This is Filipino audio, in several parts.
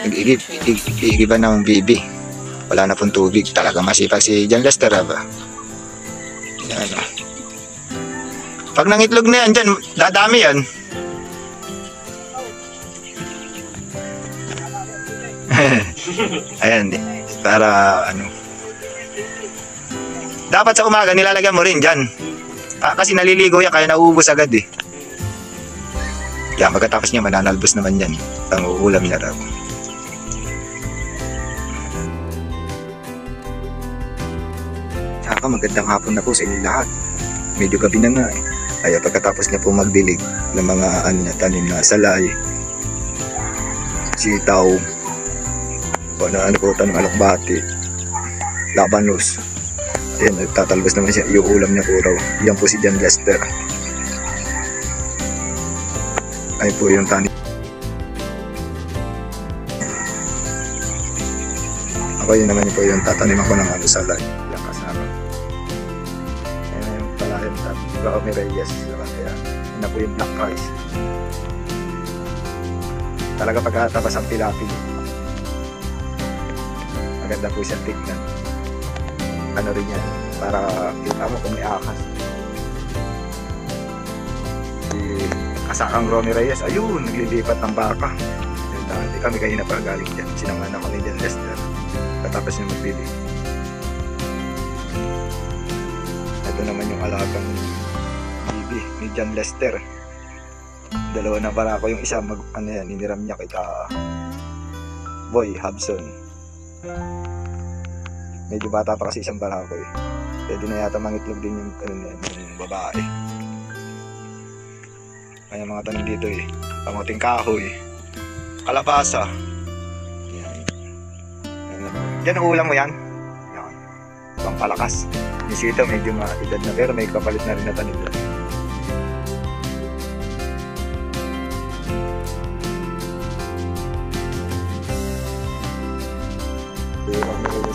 Nag-igiba ng bibi. Wala na pong tubig. Talaga masipag si John Lester ba? Yan. Pag nangitlog na yan dyan, dadami yan. Ayan, para ano. Dapat sa umaga nilalagyan mo rin dyan. Kasi naliligo yan, kaya nauubos agad eh. Kaya pagkatapos niya mananalbos naman yan. Ang uulam niya raw. Tsaka magandang hapon na po sa inyo lahat. Medyo gabi na nga eh. Kaya pagkatapos niya po magdilig ng mga tanim na salay, sitaw, ano po tanong alokbati, labanos. Ayan, nagtatalbos naman siya. Yung ulam niya po raw. Yan po si John Lester. Ay po yung tanim. Ako yun naman po yung tatanim ako ng salay. Yan kasama. Ayan yung palayan tabi. Romy Reyes. Kaya yun na po yung black rice. Talaga pagkatabas ang pilapil. Maganda po siya tignan. Ano rin yan, para kita mo kung may akas. Si kasakang Romy Reyes, ayun, naglilipat ng baka. Hindi kami kayo na pagaling dyan. Sinangan ako ni John Lester. Katapos niya magbili. Ito naman yung alagang bibi ni John Lester. Dalawa na para ako, yung isa iniram niya kita Boy Hobson. Medyo bata pa kasi isang barako eh. Pwede na yata mangitlog din yung babae. Kaya mga tanim dito eh. Kamuting kahoy, kalabasa. Yan. Yan ulam mo yan. Yan. Pampalakas. Yung sito medyo maedad na pero may kapalit na rin na tanim doon.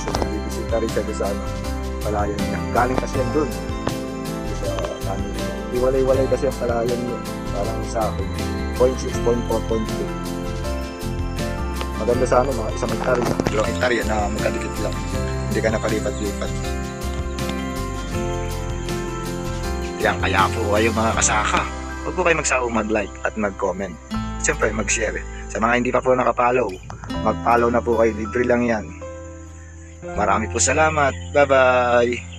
Bibisita rin siya sa palayan niya. Galing kasi yan dun sa kanin. Iwalay-walay kasi ang palayan niya. Parang sa akin 0.6, 0.4, 0.2. Maganda sa mga isang hektarya. 2 hektarya na magkadikit lang. Hindi ka napalipat-lipat. Yan, kaya po kayo mga kasaka, huwag po kayo magsawa mag-like at mag-comment. Siyempre mag-share. Sa mga hindi pa po nakapollow, mag-follow na po kayo. Libre lang yan. Marami po salamat. Bye-bye!